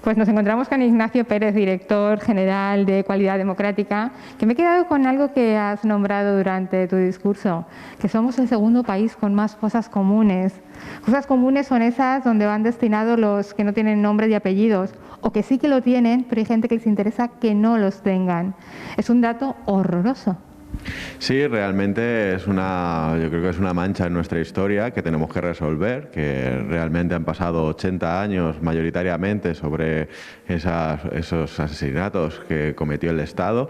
Pues nos encontramos con Ignacio Pérez, director general de Ecualidad Democrática, que me he quedado con algo que has nombrado durante tu discurso, que somos el segundo país con más fosas comunes. Fosas comunes son esas donde van destinados los que no tienen nombres y apellidos, o que sí que lo tienen, pero hay gente que les interesa que no los tengan. Es un dato horroroso. Sí, realmente yo creo que es una mancha en nuestra historia que tenemos que resolver, que realmente han pasado 80 años mayoritariamente sobre esos asesinatos que cometió el Estado,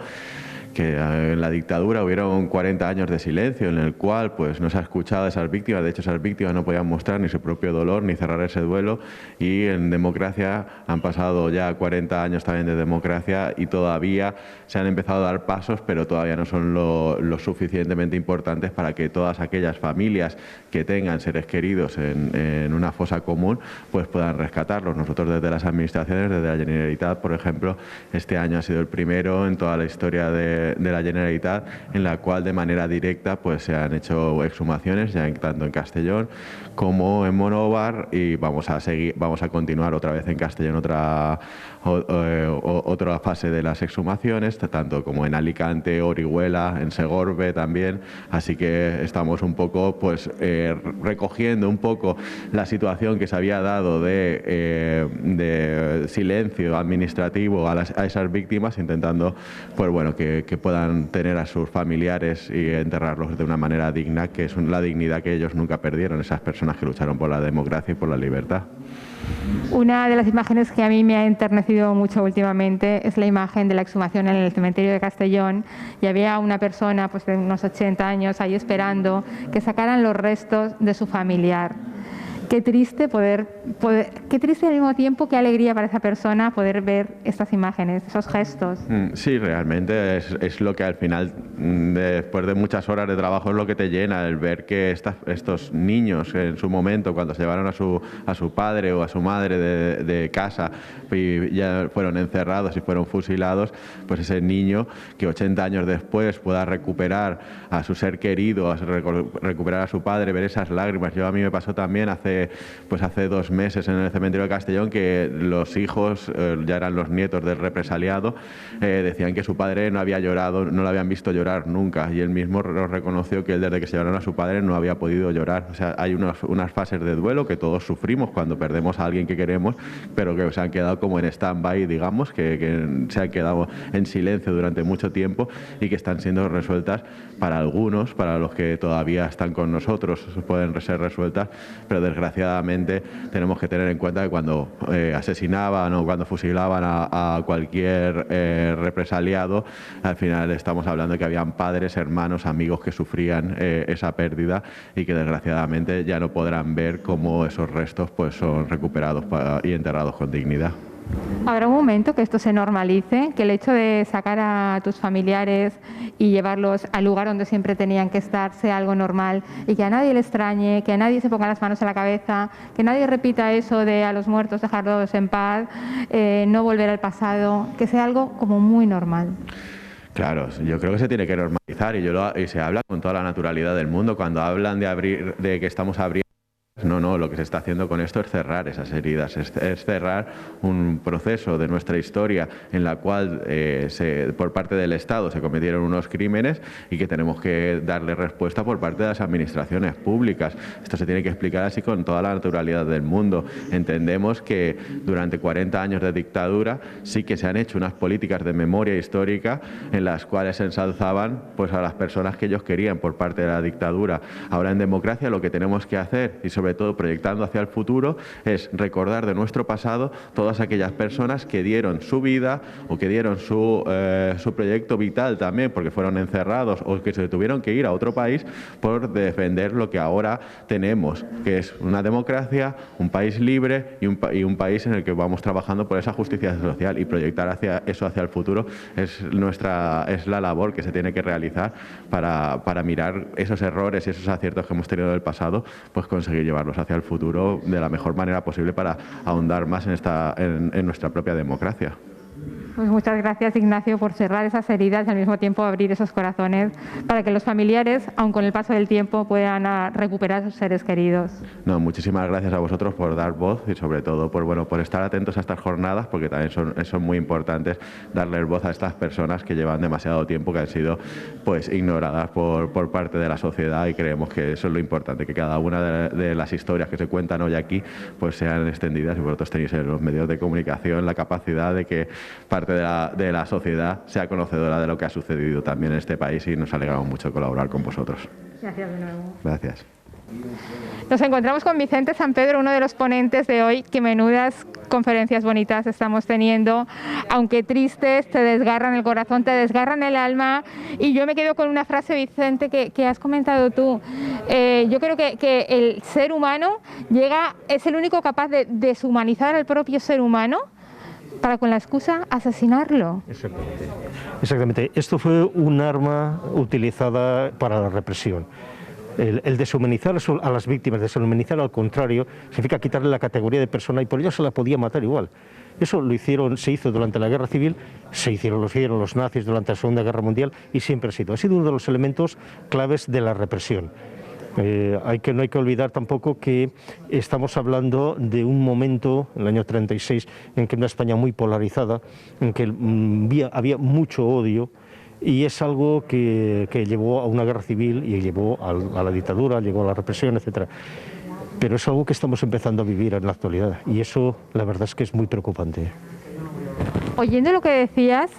que en la dictadura hubieron 40 años de silencio en el cual pues no se ha escuchado a esas víctimas. De hecho, esas víctimas no podían mostrar ni su propio dolor ni cerrar ese duelo, y en democracia han pasado ya 40 años también de democracia y todavía se han empezado a dar pasos, pero todavía no son lo suficientemente importantes para que todas aquellas familias que tengan seres queridos en una fosa común pues puedan rescatarlos. Nosotros desde las administraciones, desde la Generalitat, por ejemplo, este año ha sido el primero en toda la historia de la Generalitat en la cual de manera directa pues se han hecho exhumaciones ya tanto en Castellón como en Monóvar, y vamos a continuar otra vez en Castellón otra fase de las exhumaciones, tanto como en Alicante, Orihuela, en Segorbe también. Así que estamos un poco pues recogiendo un poco la situación que se había dado de silencio administrativo a esas víctimas, intentando pues bueno que puedan tener a sus familiares y enterrarlos de una manera digna, que es la dignidad que ellos nunca perdieron, esas personas que lucharon por la democracia y por la libertad. Una de las imágenes que a mí me ha enternecido mucho últimamente es la imagen de la exhumación en el cementerio de Castellón, y había una persona pues, de unos 80 años ahí esperando que sacaran los restos de su familiar. Qué triste qué triste al mismo tiempo, qué alegría para esa persona poder ver estas imágenes, esos gestos. Sí, realmente es lo que al final, después de muchas horas de trabajo, es lo que te llena, el ver que estos niños en su momento, cuando se llevaron a su padre o a su madre de casa y ya fueron encerrados y fueron fusilados, pues ese niño que 80 años después pueda recuperar a su ser querido, recuperar a su padre, ver esas lágrimas. A mí me pasó también hace 2 meses en el cementerio de Castellón que los hijos, ya eran los nietos del represaliado, decían que su padre no había llorado, no lo habían visto llorar nunca, y él mismo reconoció que él desde que se llevaron a su padre no había podido llorar. O sea, hay unas fases de duelo que todos sufrimos cuando perdemos a alguien que queremos, pero que se han quedado como en stand-by, digamos, que se han quedado en silencio durante mucho tiempo y que están siendo resueltas para algunos, para los que todavía están con nosotros, pueden ser resueltas, pero desgraciadamente tenemos que tener en cuenta que cuando asesinaban o cuando fusilaban a cualquier represaliado, al final estamos hablando de que habían padres, hermanos, amigos que sufrían esa pérdida y que desgraciadamente ya no podrán ver cómo esos restos pues son recuperados y enterrados con dignidad. ¿Habrá un momento que esto se normalice, que el hecho de sacar a tus familiares y llevarlos al lugar donde siempre tenían que estar sea algo normal y que a nadie le extrañe, que a nadie se ponga las manos en la cabeza, que nadie repita eso de a los muertos dejarlos en paz, no volver al pasado, que sea algo como muy normal? Claro, yo creo que se tiene que normalizar y se habla con toda la naturalidad del mundo. Cuando hablan de que estamos abriendo, no, lo que se está haciendo con esto es cerrar esas heridas, es cerrar un proceso de nuestra historia en la cual por parte del Estado se cometieron unos crímenes y que tenemos que darle respuesta por parte de las administraciones públicas. Esto se tiene que explicar así con toda la naturalidad del mundo. Entendemos que durante 40 años de dictadura sí que se han hecho unas políticas de memoria histórica en las cuales se ensalzaban pues, a las personas que ellos querían por parte de la dictadura. Ahora en democracia lo que tenemos que hacer, y sobre todo proyectando hacia el futuro, es recordar de nuestro pasado todas aquellas personas que dieron su vida o que dieron su proyecto vital también porque fueron encerrados o que se tuvieron que ir a otro país por defender lo que ahora tenemos, que es una democracia, un país libre y un país en el que vamos trabajando por esa justicia social, y proyectar hacia el futuro es la labor que se tiene que realizar para mirar esos errores y esos aciertos que hemos tenido en el pasado, pues conseguir llevarlos hacia el futuro de la mejor manera posible para ahondar más en nuestra propia democracia. Pues muchas gracias, Ignacio, por cerrar esas heridas y al mismo tiempo abrir esos corazones para que los familiares, aun con el paso del tiempo, puedan recuperar a sus seres queridos. No, muchísimas gracias a vosotros por dar voz y sobre todo por estar atentos a estas jornadas, porque también son muy importantes darles voz a estas personas que llevan demasiado tiempo, que han sido pues ignoradas por parte de la sociedad, y creemos que eso es lo importante, que cada una de las historias que se cuentan hoy aquí pues sean extendidas, y vosotros tenéis en los medios de comunicación la capacidad de que parte de la sociedad sea conocedora de lo que ha sucedido también en este país, y nos alegramos mucho de colaborar con vosotros. Gracias de nuevo. Gracias. Nos encontramos con Vicente San Pedro, uno de los ponentes de hoy. Qué menudas conferencias bonitas estamos teniendo, aunque tristes, te desgarran el corazón, te desgarran el alma. Y yo me quedo con una frase, Vicente, que has comentado tú. Yo creo que el ser humano es el único capaz de deshumanizar al propio ser humano para, con la excusa, asesinarlo. Exactamente. Esto fue un arma utilizada para la represión. El deshumanizar a las víctimas, deshumanizar al contrario, significa quitarle la categoría de persona, y por ello se la podía matar igual. Eso se hizo durante la Guerra Civil, lo hicieron los nazis durante la Segunda Guerra Mundial, y siempre ha sido uno de los elementos claves de la represión. No hay que olvidar tampoco que estamos hablando de un momento, en el año 36, en que una España muy polarizada, en que había mucho odio, y es algo que llevó a una guerra civil y llevó a la dictadura, llegó a la represión, etc. Pero es algo que estamos empezando a vivir en la actualidad, y eso la verdad es que es muy preocupante. Oyendo lo que decías,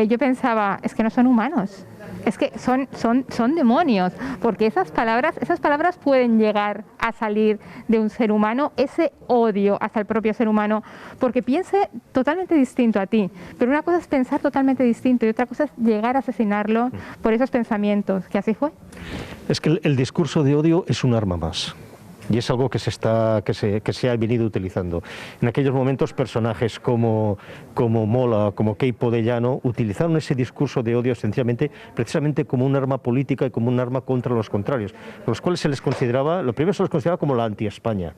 yo pensaba, es que no son humanos. Es que son demonios, porque esas palabras pueden llegar a salir de un ser humano, ese odio hacia el propio ser humano, porque piense totalmente distinto a ti. Pero una cosa es pensar totalmente distinto y otra cosa es llegar a asesinarlo por esos pensamientos, que así fue. Es que el discurso de odio es un arma más. Y es algo que se ha venido utilizando. En aquellos momentos, personajes como Mola, como Queipo de Llano, utilizaron ese discurso de odio esencialmente, precisamente como un arma política y como un arma contra los contrarios, los cuales se les consideraba, lo primero se les consideraba como la anti-España.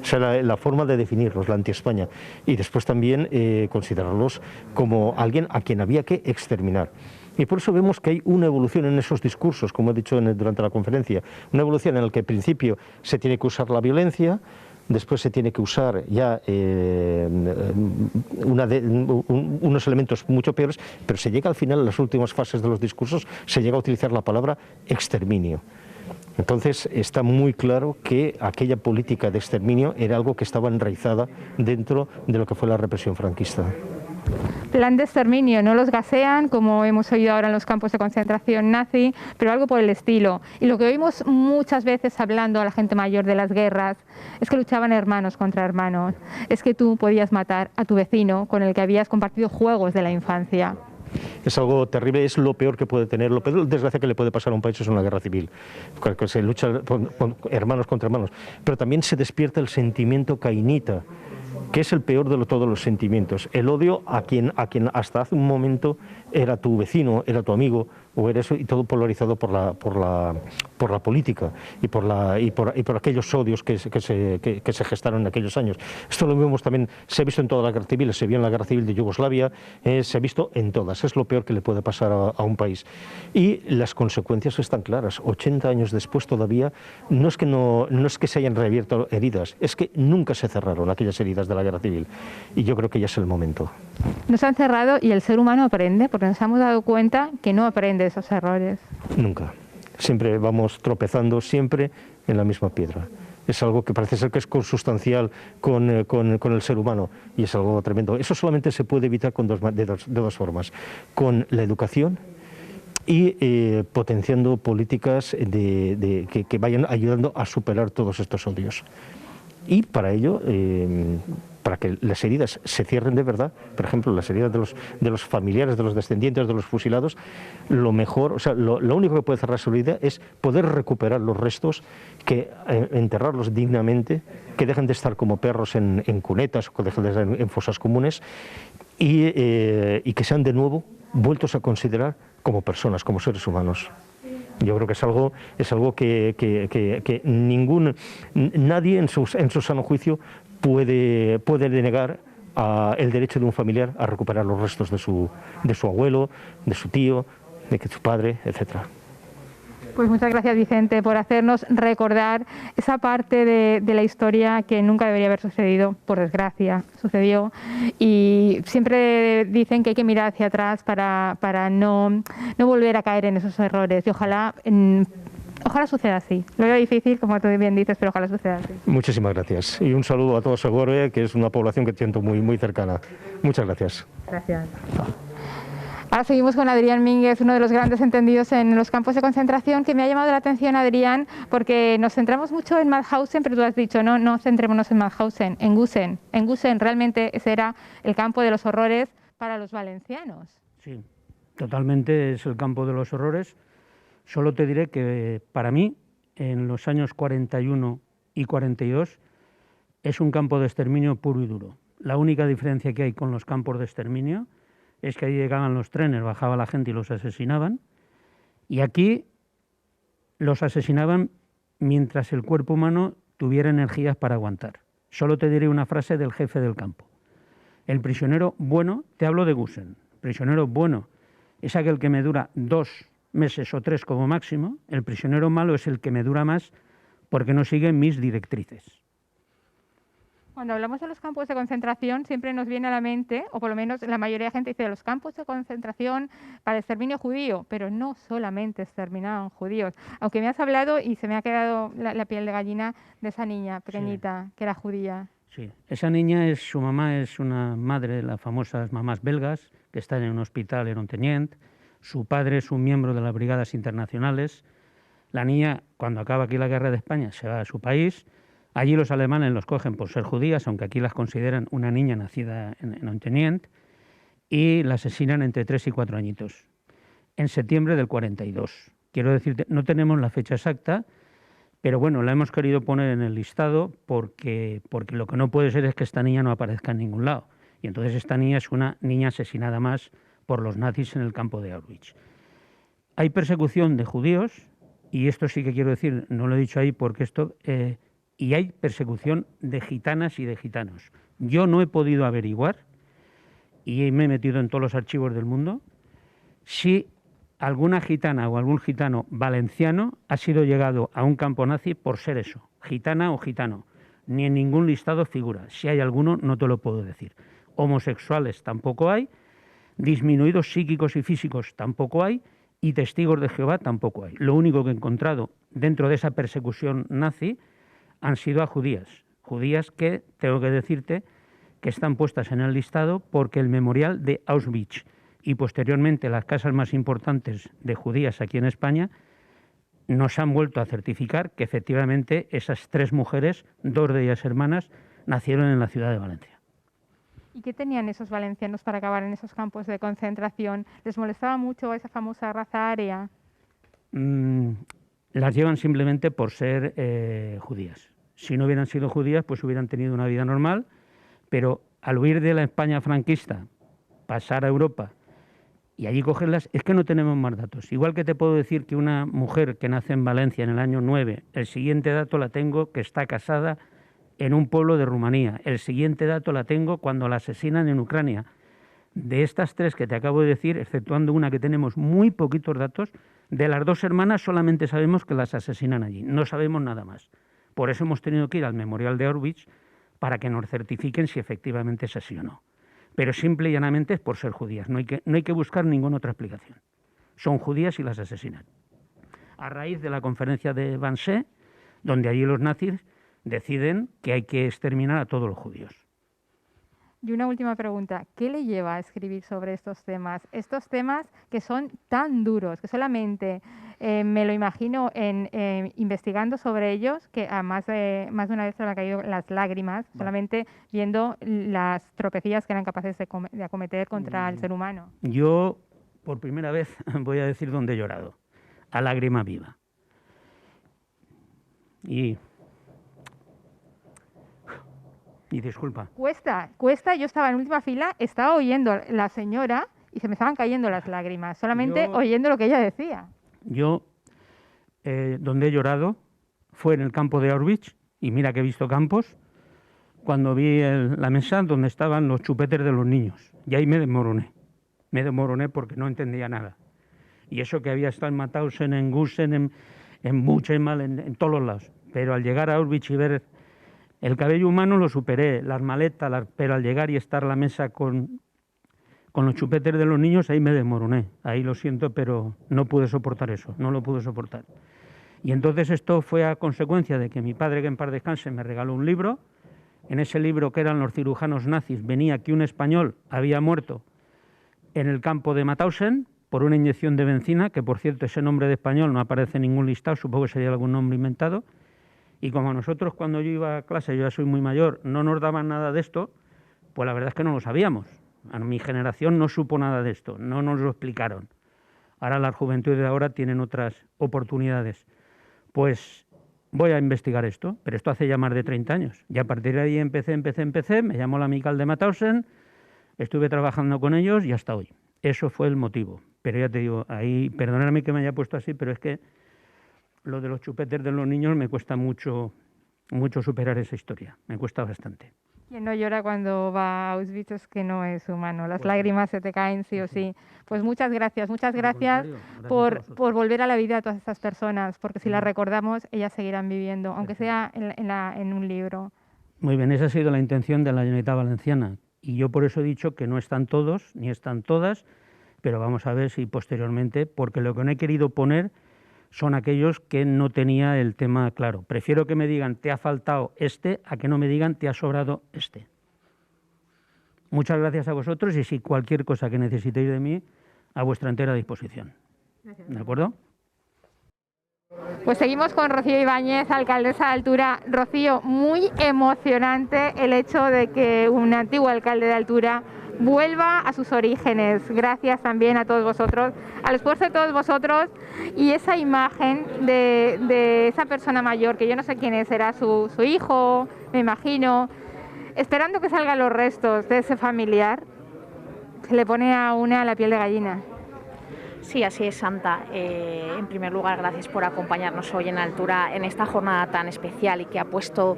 O sea, la forma de definirlos, la anti-España. Y después también considerarlos como alguien a quien había que exterminar. Y por eso vemos que hay una evolución en esos discursos, como he dicho durante la conferencia, una evolución en la que al principio se tiene que usar la violencia, después se tiene que usar ya unos elementos mucho peores, pero se llega al final, en las últimas fases de los discursos, se llega a utilizar la palabra exterminio. Entonces está muy claro que aquella política de exterminio era algo que estaba enraizada dentro de lo que fue la represión franquista. Plan de exterminio, no los gasean como hemos oído ahora en los campos de concentración nazi, pero algo por el estilo. Y lo que oímos muchas veces hablando a la gente mayor de las guerras es que luchaban hermanos contra hermanos. Es que tú podías matar a tu vecino con el que habías compartido juegos de la infancia. Es algo terrible, es lo peor que puede tener, lo peor desgracia que le puede pasar a un país es una guerra civil, que se lucha con hermanos contra hermanos, pero también se despierta el sentimiento cainita, que es el peor de todos los sentimientos, el odio a quien hasta hace un momento era tu vecino, era tu amigo, o era eso, y todo polarizado por la política y por aquellos odios que se gestaron en aquellos años. Esto lo vemos también, se ha visto en todas las guerras civiles, se vio en la guerra civil de Yugoslavia, se ha visto en todas, es lo peor que le puede pasar a un país. Y las consecuencias están claras, 80 años después todavía, no es que se hayan reabierto heridas, es que nunca se cerraron aquellas heridas de la guerra civil, y yo creo que ya es el momento. Nos han cerrado y el ser humano aprende, porque nos hemos dado cuenta que no aprende de esos errores. Nunca. Siempre vamos tropezando, siempre en la misma piedra. Es algo que parece ser que es consustancial con el ser humano, y es algo tremendo. Eso solamente se puede evitar de dos formas: con la educación y potenciando políticas que vayan ayudando a superar todos estos odios. Y para ello, para que las heridas se cierren de verdad, por ejemplo, las heridas de los familiares, de los descendientes de los fusilados, lo mejor, o sea, lo único que puede cerrar su herida es poder recuperar los restos, enterrarlos dignamente, que dejen de estar como perros en cunetas, o que dejen de estar en fosas comunes, y que sean de nuevo vueltos a considerar como personas, como seres humanos. Yo creo que es algo que nadie en su sano juicio puede denegar el derecho de un familiar a recuperar los restos de su abuelo, de su tío, de su padre, etcétera. Pues muchas gracias, Vicente, por hacernos recordar esa parte de la historia que nunca debería haber sucedido, por desgracia, sucedió. Y siempre dicen que hay que mirar hacia atrás para no volver a caer en esos errores. Y ojalá suceda así. Lo veo difícil, como tú bien dices, pero ojalá suceda así. Muchísimas gracias. Y un saludo a toda Segorbe, que es una población que siento muy, muy cercana. Muchas gracias. Gracias. Ahora seguimos con Adrián Mínguez, uno de los grandes entendidos en los campos de concentración, que me ha llamado la atención, Adrián, porque nos centramos mucho en Mauthausen, pero tú has dicho, no centrémonos en Mauthausen, en Gusen. En Gusen realmente ese era el campo de los horrores para los valencianos. Sí, totalmente es el campo de los horrores. Solo te diré que para mí, en los años 41 y 42, es un campo de exterminio puro y duro. La única diferencia que hay con los campos de exterminio es que ahí llegaban los trenes, bajaba la gente y los asesinaban, y aquí los asesinaban mientras el cuerpo humano tuviera energías para aguantar. Solo te diré una frase del jefe del campo. El prisionero bueno, te hablo de Gusen, prisionero bueno es aquel que me dura 2 meses o 3 como máximo, el prisionero malo es el que me dura más porque no sigue mis directrices. Cuando hablamos de los campos de concentración siempre nos viene a la mente, o por lo menos la mayoría de gente dice, los campos de concentración para exterminio judío, pero no solamente exterminaban judíos. Aunque me has hablado y se me ha quedado la piel de gallina de esa niña pequeñita, sí, que era judía. Sí, esa niña su mamá es una madre de las famosas mamás belgas que están en un hospital en Ontenient. Su padre es un miembro de las brigadas internacionales. La niña, cuando acaba aquí la guerra de España, se va a su país. Allí los alemanes los cogen por ser judías, aunque aquí las consideran una niña nacida en Ontenient, y la asesinan entre 3 y 4 añitos, en septiembre del 42. Quiero decirte, no tenemos la fecha exacta, pero bueno, la hemos querido poner en el listado porque lo que no puede ser es que esta niña no aparezca en ningún lado. Y entonces esta niña es una niña asesinada más por los nazis en el campo de Auschwitz. Hay persecución de judíos, y esto sí que quiero decir, no lo he dicho ahí porque esto... y hay persecución de gitanas y de gitanos. Yo no he podido averiguar, y me he metido en todos los archivos del mundo, si alguna gitana o algún gitano valenciano ha sido llegado a un campo nazi por ser eso, gitana o gitano. Ni en ningún listado figura. Si hay alguno, no te lo puedo decir. Homosexuales tampoco hay, disminuidos psíquicos y físicos tampoco hay, y testigos de Jehová tampoco hay. Lo único que he encontrado dentro de esa persecución nazi han sido a judías que, tengo que decirte, que están puestas en el listado porque el memorial de Auschwitz y posteriormente las casas más importantes de judías aquí en España nos han vuelto a certificar que efectivamente esas 3 mujeres, 2 de ellas hermanas, nacieron en la ciudad de Valencia. ¿Y qué tenían esos valencianos para acabar en esos campos de concentración? ¿Les molestaba mucho esa famosa raza aria? Las llevan simplemente por ser judías. Si no hubieran sido judías, pues hubieran tenido una vida normal, pero al huir de la España franquista, pasar a Europa y allí cogerlas, es que no tenemos más datos. Igual que te puedo decir que una mujer que nace en Valencia en el año 9, el siguiente dato la tengo que está casada en un pueblo de Rumanía. El siguiente dato la tengo cuando la asesinan en Ucrania. De estas 3 que te acabo de decir, exceptuando una que tenemos muy poquitos datos, de las 2 hermanas solamente sabemos que las asesinan allí. No sabemos nada más. Por eso hemos tenido que ir al memorial de Auschwitz para que nos certifiquen si efectivamente es así o no. Pero simple y llanamente es por ser judías. No hay que buscar ninguna otra explicación. Son judías y las asesinan. A raíz de la conferencia de Wannsee, donde allí los nazis deciden que hay que exterminar a todos los judíos. Y una última pregunta, ¿qué le lleva a escribir sobre estos temas? Estos temas que son tan duros, que solamente me lo imagino investigando sobre ellos, que a más de una vez se me han caído las lágrimas, solamente viendo las tropelías que eran capaces de acometer contra el ser humano. Yo, por primera vez, voy a decir dónde he llorado, a lágrima viva. Y disculpa. Cuesta, yo estaba en última fila, estaba oyendo la señora y se me estaban cayendo las lágrimas, solamente oyendo lo que ella decía. Yo, donde he llorado, fue en el campo de Auschwitz, y mira que he visto campos, cuando vi la mesa donde estaban los chupetes de los niños. Y ahí me desmoroné. Me desmoroné porque no entendía nada. Y eso que había estado en Mauthausen, en Gusen, en Buchenwald, en todos los lados. Pero al llegar a Auschwitz y ver el cabello humano lo superé, las maletas, pero al llegar y estar a la mesa con los chupetes de los niños, ahí me desmoroné. Ahí lo siento, pero no pude soportar eso, no lo pude soportar. Y entonces esto fue a consecuencia de que mi padre, que en paz descanse, me regaló un libro. En ese libro, que eran los cirujanos nazis, venía que un español había muerto en el campo de Mauthausen por una inyección de benzina, que por cierto ese nombre de español no aparece en ningún listado, supongo que sería algún nombre inventado. Y como a nosotros cuando yo iba a clase, yo ya soy muy mayor, no nos daban nada de esto, pues la verdad es que no lo sabíamos. A mi generación no supo nada de esto, no nos lo explicaron. Ahora la juventud de ahora tienen otras oportunidades. Pues voy a investigar esto, pero esto hace ya más de 30 años. Y a partir de ahí empecé, me llamó la amical de Mauthausen, estuve trabajando con ellos y hasta hoy. Eso fue el motivo. Pero ya te digo, ahí, perdóname que me haya puesto así, pero es que lo de los chupetes de los niños me cuesta mucho superar esa historia, me cuesta bastante. Quien no llora cuando va a Auschwitz es que no es humano, las lágrimas se te caen sí o sí. Pues muchas gracias por volver a la vida a todas estas personas, porque si las recordamos, ellas seguirán viviendo, aunque sea en un libro. Muy bien, esa ha sido la intención de la Generalitat Valenciana, y yo por eso he dicho que no están todos, ni están todas, pero vamos a ver si posteriormente, porque lo que no he querido poner son aquellos que no tenía el tema claro. Prefiero que me digan te ha faltado este a que no me digan te ha sobrado este. Muchas gracias a vosotros y si cualquier cosa que necesitéis de mí, a vuestra entera disposición. Gracias. ¿De acuerdo? Pues seguimos con Rocío Ibáñez, alcaldesa de Altura. Rocío, muy emocionante el hecho de que un antiguo alcalde de Altura vuelva a sus orígenes. Gracias también a todos vosotros, al esfuerzo de todos vosotros y esa imagen de esa persona mayor, que yo no sé quién es, será su hijo, me imagino, esperando que salgan los restos de ese familiar, se le pone a una la piel de gallina. Sí, así es, Santa. En primer lugar, gracias por acompañarnos hoy en Altura en esta jornada tan especial y que ha puesto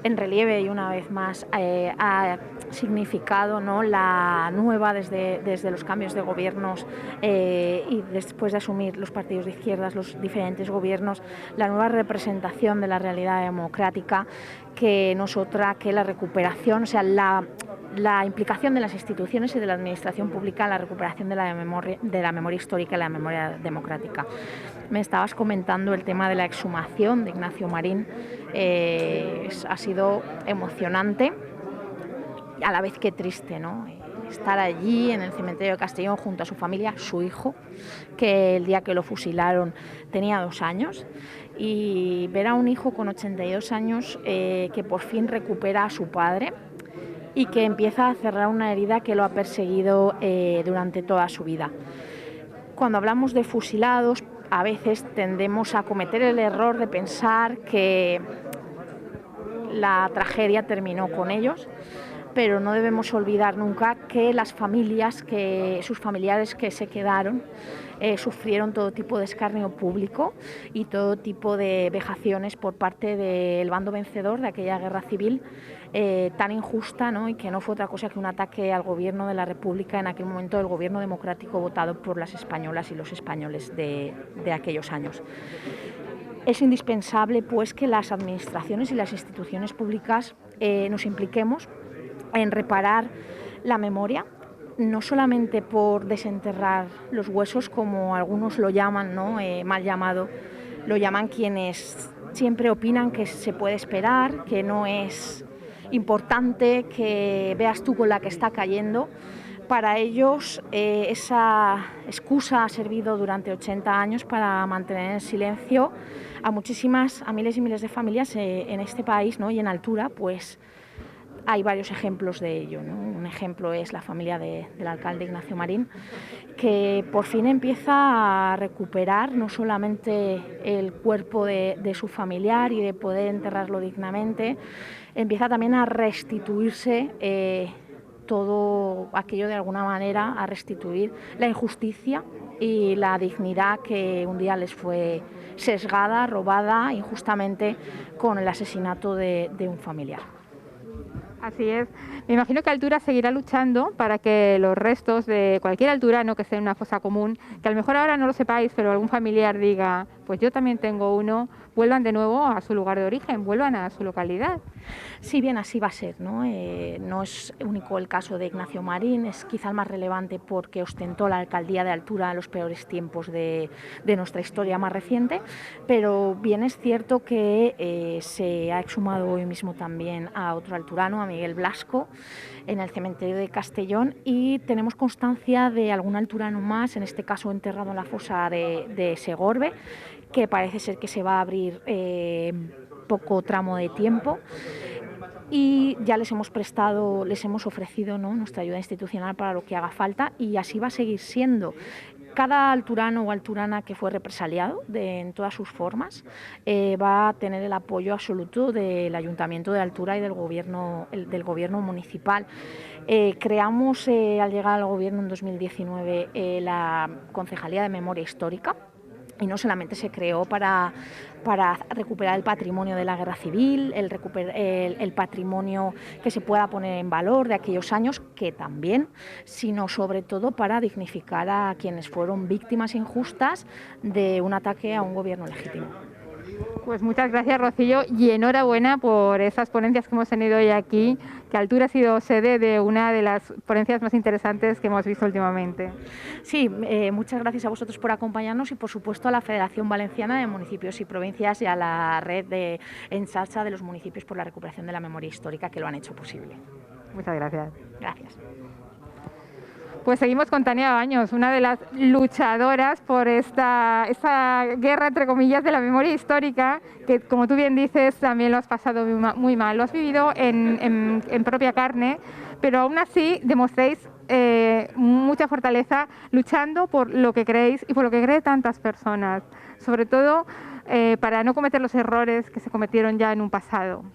en relieve y una vez más ha significado, ¿no?, la nueva desde los cambios de gobiernos y después de asumir los partidos de izquierdas, los diferentes gobiernos, la nueva representación de la realidad democrática, que no es otra que la recuperación, o sea, la implicación de las instituciones y de la administración pública en la recuperación de la memoria histórica y la memoria democrática. Me estabas comentando el tema de la exhumación de Ignacio Marín. Ha sido emocionante, a la vez que triste, ¿no? Estar allí en el cementerio de Castellón junto a su familia, su hijo, que el día que lo fusilaron tenía 2 años, y ver a un hijo con 82 años que por fin recupera a su padre y que empieza a cerrar una herida que lo ha perseguido durante toda su vida. Cuando hablamos de fusilados, a veces tendemos a cometer el error de pensar que la tragedia terminó con ellos, pero no debemos olvidar nunca que las familias, que sus familiares que se quedaron, sufrieron todo tipo de escarnio público y todo tipo de vejaciones por parte del bando vencedor de aquella guerra civil tan injusta, ¿no?, y que no fue otra cosa que un ataque al gobierno de la República, en aquel momento el gobierno democrático votado por las españolas y los españoles de aquellos años. Es indispensable, pues, que las administraciones y las instituciones públicas nos impliquemos en reparar la memoria, no solamente por desenterrar los huesos, como algunos lo llaman, ¿no?, mal llamado, lo llaman quienes siempre opinan que se puede esperar, que no es importante que veas tú con la que está cayendo. Para ellos esa excusa ha servido durante 80 años para mantener en silencio a miles y miles de familias en este país, ¿no?, y en Altura, pues hay varios ejemplos de ello, ¿no? Un ejemplo es la familia del alcalde Ignacio Marín, que por fin empieza a recuperar no solamente el cuerpo de su familiar y de poder enterrarlo dignamente, empieza también a restituirse todo aquello, de alguna manera, a restituir la injusticia y la dignidad que un día les fue sesgada, robada injustamente con el asesinato de un familiar. Así es. Me imagino que Altura seguirá luchando para que los restos de cualquier alturano que esté en una fosa común, que a lo mejor ahora no lo sepáis, pero algún familiar diga, pues yo también tengo uno, vuelvan de nuevo a su lugar de origen, vuelvan a su localidad. Si bien así va a ser, ¿no? No es único el caso de Ignacio Marín, es quizá el más relevante porque ostentó la alcaldía de Altura en los peores tiempos de nuestra historia más reciente, pero bien es cierto que se ha exhumado hoy mismo también a otro alturano, a Miguel Blasco, en el cementerio de Castellón, y tenemos constancia de algún alturano más, en este caso enterrado en la fosa de Segorbe, que parece ser que se va a abrir poco tramo de tiempo, y ya les hemos ofrecido, ¿no?, nuestra ayuda institucional para lo que haga falta, y así va a seguir siendo. Cada alturano o alturana que fue represaliado en todas sus formas va a tener el apoyo absoluto del Ayuntamiento de Altura y del gobierno municipal. Creamos al llegar al gobierno en 2019 la Concejalía de Memoria Histórica, y no solamente se creó para recuperar el patrimonio de la guerra civil, el patrimonio que se pueda poner en valor de aquellos años, que también, sino sobre todo para dignificar a quienes fueron víctimas injustas de un ataque a un gobierno legítimo. Pues muchas gracias, Rocío, y enhorabuena por esas ponencias que hemos tenido hoy aquí, que Altura ha sido sede de una de las ponencias más interesantes que hemos visto últimamente. Sí, muchas gracias a vosotros por acompañarnos y, por supuesto, a la Federación Valenciana de Municipios y Provincias y a la red en salsa de los municipios por la recuperación de la memoria histórica, que lo han hecho posible. Muchas gracias. Gracias. Pues seguimos con Tania Baños, una de las luchadoras por esta guerra, entre comillas, de la memoria histórica, que, como tú bien dices, también lo has pasado muy mal. Lo has vivido en propia carne, pero aún así demostréis mucha fortaleza luchando por lo que creéis y por lo que creen tantas personas, sobre todo para no cometer los errores que se cometieron ya en un pasado.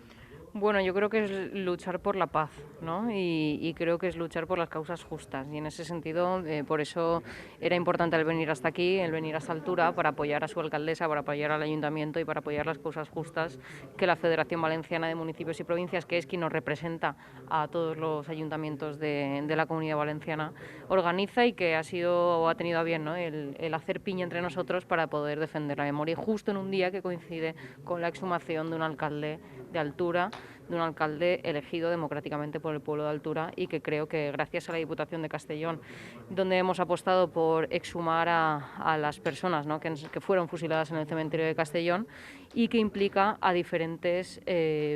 Bueno, yo creo que es luchar por la paz, ¿no? Y creo que es luchar por las causas justas. Y en ese sentido, por eso era importante el venir hasta aquí, el venir hasta Altura, para apoyar a su alcaldesa, para apoyar al ayuntamiento y para apoyar las causas justas que la Federación Valenciana de Municipios y Provincias, que es quien nos representa a todos los ayuntamientos de la Comunidad Valenciana, organiza, y que ha tenido a bien, ¿no?, el hacer piña entre nosotros para poder defender la memoria. Y justo en un día que coincide con la exhumación de un alcalde de Altura, de un alcalde elegido democráticamente por el pueblo de Altura, y que creo que gracias a la Diputación de Castellón, donde hemos apostado por exhumar a las personas, ¿no?, que fueron fusiladas en el cementerio de Castellón, y que implica a diferentes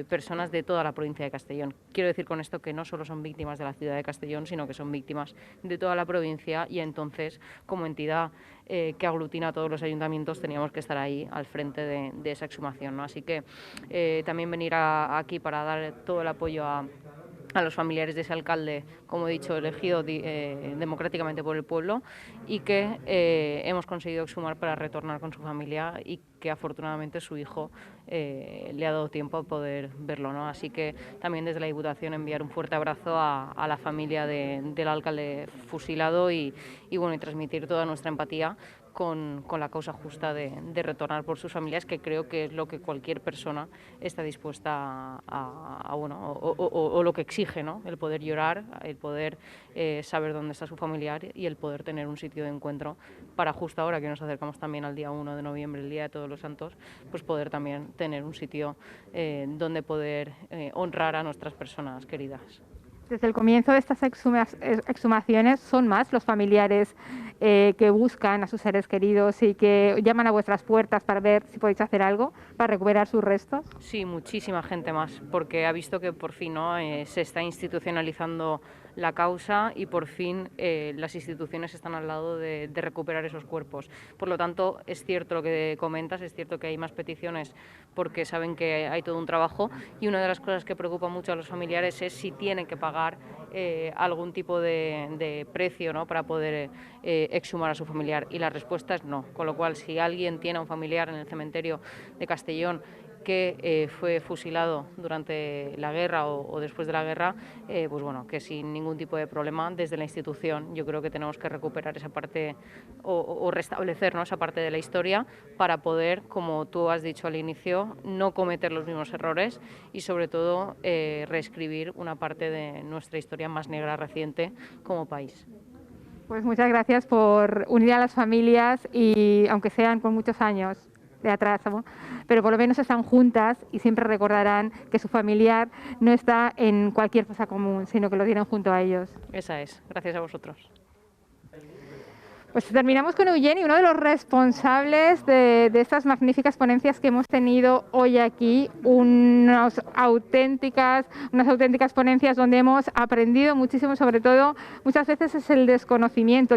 personas de toda la provincia de Castellón. Quiero decir con esto que no solo son víctimas de la ciudad de Castellón, sino que son víctimas de toda la provincia, y entonces, como entidad que aglutina a todos los ayuntamientos, teníamos que estar ahí al frente de esa exhumación, ¿no? Así que también venir aquí para dar todo el apoyo a los familiares de ese alcalde, como he dicho, elegido democráticamente por el pueblo, y que hemos conseguido exhumar para retornar con su familia, y que afortunadamente su hijo le ha dado tiempo a poder verlo, ¿no? Así que también desde la Diputación enviar un fuerte abrazo a la familia del alcalde fusilado, y transmitir toda nuestra empatía con la causa justa de retornar por sus familias, que creo que es lo que cualquier persona está dispuesta o lo que exige, ¿no? El poder llorar, el poder saber dónde está su familiar, y el poder tener un sitio de encuentro para, justo ahora que nos acercamos también al día 1 de noviembre, el Día de Todos los Santos, pues poder también tener un sitio donde poder honrar a nuestras personas queridas. Desde el comienzo de estas exhumaciones son más los familiares que buscan a sus seres queridos y que llaman a vuestras puertas para ver si podéis hacer algo para recuperar sus restos. Sí, muchísima gente más, porque ha visto que por fin, ¿no?, se está institucionalizando la causa, y por fin las instituciones están al lado de recuperar esos cuerpos. Por lo tanto, es cierto lo que comentas, es cierto que hay más peticiones porque saben que hay todo un trabajo, y una de las cosas que preocupa mucho a los familiares es si tienen que pagar algún tipo de precio, ¿no?, para poder exhumar a su familiar, y la respuesta es no. Con lo cual, si alguien tiene a un familiar en el cementerio de Castellón que fue fusilado durante la guerra o después de la guerra, pues bueno, que sin ningún tipo de problema desde la institución yo creo que tenemos que recuperar esa parte o restablecer, ¿no?, esa parte de la historia para poder, como tú has dicho al inicio, no cometer los mismos errores y sobre todo reescribir una parte de nuestra historia más negra reciente como país. Pues muchas gracias por unir a las familias y, aunque sean con muchos años de atraso, pero por lo menos están juntas y siempre recordarán que su familiar no está en cualquier fosa común, sino que lo tienen junto a ellos. Esa es. Gracias a vosotros. Pues terminamos con Eugeni, uno de los responsables de estas magníficas ponencias que hemos tenido hoy aquí, unas auténticas ponencias donde hemos aprendido muchísimo, sobre todo muchas veces es el desconocimiento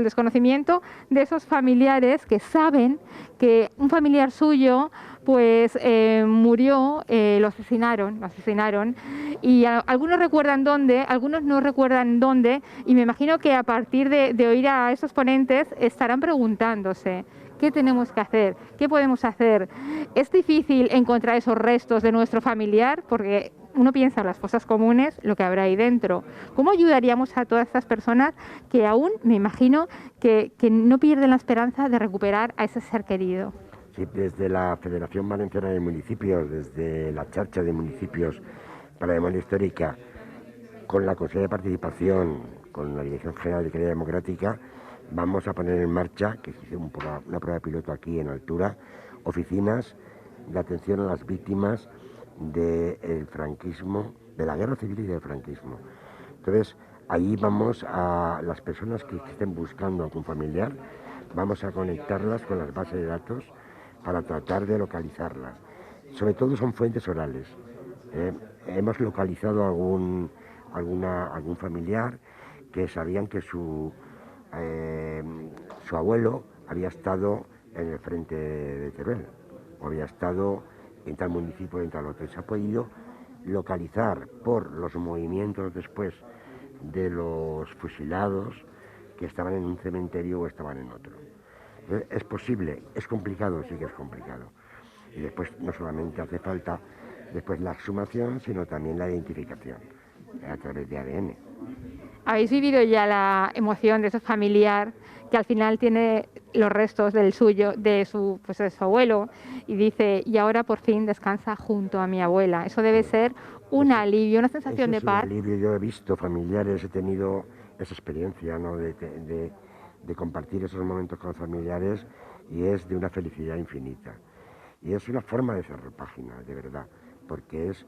de esos familiares que saben que un familiar suyo pues murió, lo asesinaron y algunos recuerdan dónde, algunos no recuerdan dónde, y me imagino que a partir de oír a esos ponentes estarán preguntándose ¿qué tenemos que hacer? ¿Qué podemos hacer? Es difícil encontrar esos restos de nuestro familiar porque uno piensa en las fosas comunes, lo que habrá ahí dentro. ¿Cómo ayudaríamos a todas estas personas que aún, me imagino, que no pierden la esperanza de recuperar a ese ser querido? Sí, desde la Federación Valenciana de Municipios, desde la Xarxa de Municipios para la Memoria Histórica, con la Consejería de Participación, con la Dirección General de Calidad Democrática, vamos a poner en marcha, que es una prueba piloto aquí en Altura, oficinas de atención a las víctimas del franquismo, de la guerra civil y del franquismo. Entonces, ahí vamos a las personas que estén buscando a algún familiar, vamos a conectarlas con las bases de datos para tratar de localizarlas. Sobre todo son fuentes orales. Hemos localizado algún familiar que sabían que su abuelo había estado en el frente de Teruel, o había estado en tal municipio, en tal otro. Se ha podido localizar por los movimientos después de los fusilados que estaban en un cementerio o estaban en otro. Es posible, es complicado, sí que es complicado. Y después no solamente hace falta después la exhumación, sino también la identificación a través de ADN. ¿Habéis vivido ya la emoción de ese familiar que al final tiene los restos de su abuelo y dice, y ahora por fin descansa junto a mi abuela? Eso debe ser un alivio, una sensación de paz. Un alivio. Yo he visto familiares, he tenido esa experiencia, ¿no?, de compartir esos momentos con familiares, y es de una felicidad infinita. Y es una forma de cerrar página, de verdad, porque es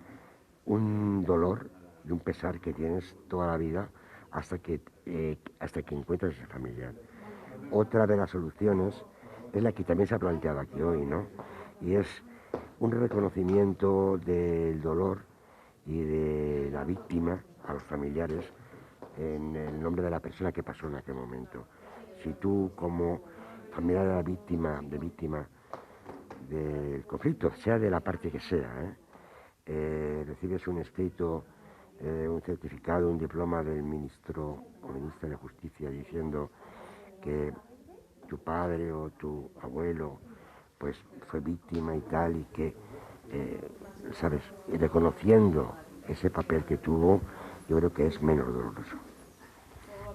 un dolor y un pesar que tienes toda la vida hasta que encuentras ese familiar. Otra de las soluciones es la que también se ha planteado aquí hoy, ¿no? Y es un reconocimiento del dolor y de la víctima a los familiares en el nombre de la persona que pasó en aquel momento. Si tú, como familiar de la víctima del conflicto, sea de la parte que sea, recibes un escrito, un certificado, un diploma del ministro o ministra de Justicia diciendo que tu padre o tu abuelo pues fue víctima y tal, y que, ¿sabes? Y reconociendo ese papel que tuvo, yo creo que es menos doloroso.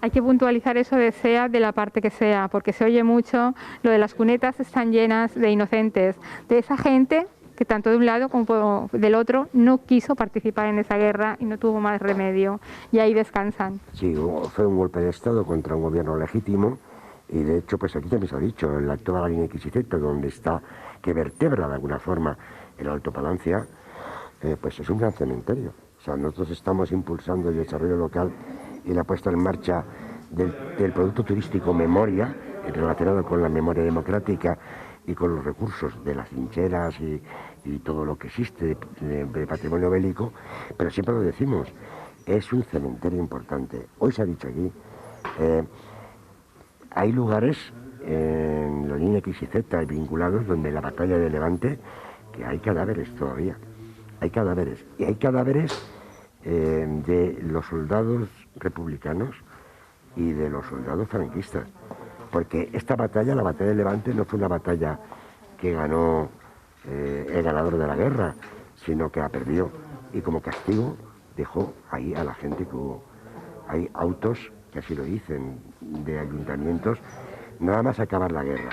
Hay que puntualizar eso de sea de la parte que sea, porque se oye mucho lo de las cunetas están llenas de inocentes, de esa gente que tanto de un lado como del otro no quiso participar en esa guerra y no tuvo más remedio, y ahí descansan. Sí, fue un golpe de Estado contra un gobierno legítimo, y de hecho pues aquí también se ha dicho, en toda la línea XYZ, donde está, que vertebra de alguna forma el Alto Palancia, pues es un gran cementerio. O sea, nosotros estamos impulsando el desarrollo local y la puesta en marcha del producto turístico Memoria, relacionado con la memoria democrática y con los recursos de las trincheras y todo lo que existe de patrimonio bélico, pero siempre lo decimos, es un cementerio importante. Hoy se ha dicho aquí, hay lugares en la línea X y Z vinculados donde en la batalla de Levante que hay cadáveres todavía, hay cadáveres, y hay cadáveres de los soldados republicanos y de los soldados franquistas, porque esta batalla, la batalla de Levante, no fue una batalla que ganó el ganador de la guerra, sino que la perdió. Y como castigo dejó ahí a la gente que hubo. Hay autos, que así lo dicen, de ayuntamientos, nada más acabar la guerra,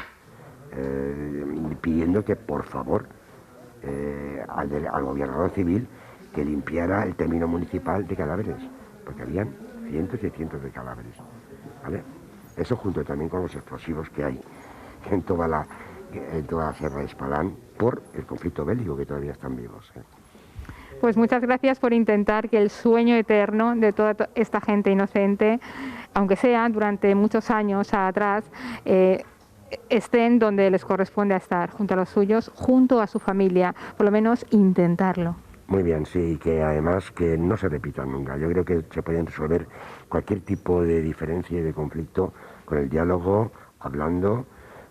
pidiendo que por favor al gobernador civil que limpiara el término municipal de cadáveres, porque habían cientos y cientos de cadáveres, ¿vale? Eso junto también con los explosivos que hay en toda la Sierra de Espadán por el conflicto bélico, que todavía están vivos. Pues muchas gracias por intentar que el sueño eterno de toda esta gente inocente, aunque sea durante muchos años atrás, estén donde les corresponde estar, junto a los suyos, junto a su familia, por lo menos intentarlo. Muy bien, sí, y que además que no se repitan nunca. Yo creo que se pueden resolver cualquier tipo de diferencia y de conflicto con el diálogo, hablando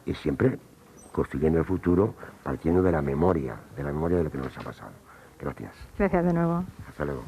y siempre construyendo el futuro partiendo de la memoria de lo que nos ha pasado. Gracias. Gracias de nuevo. Hasta luego.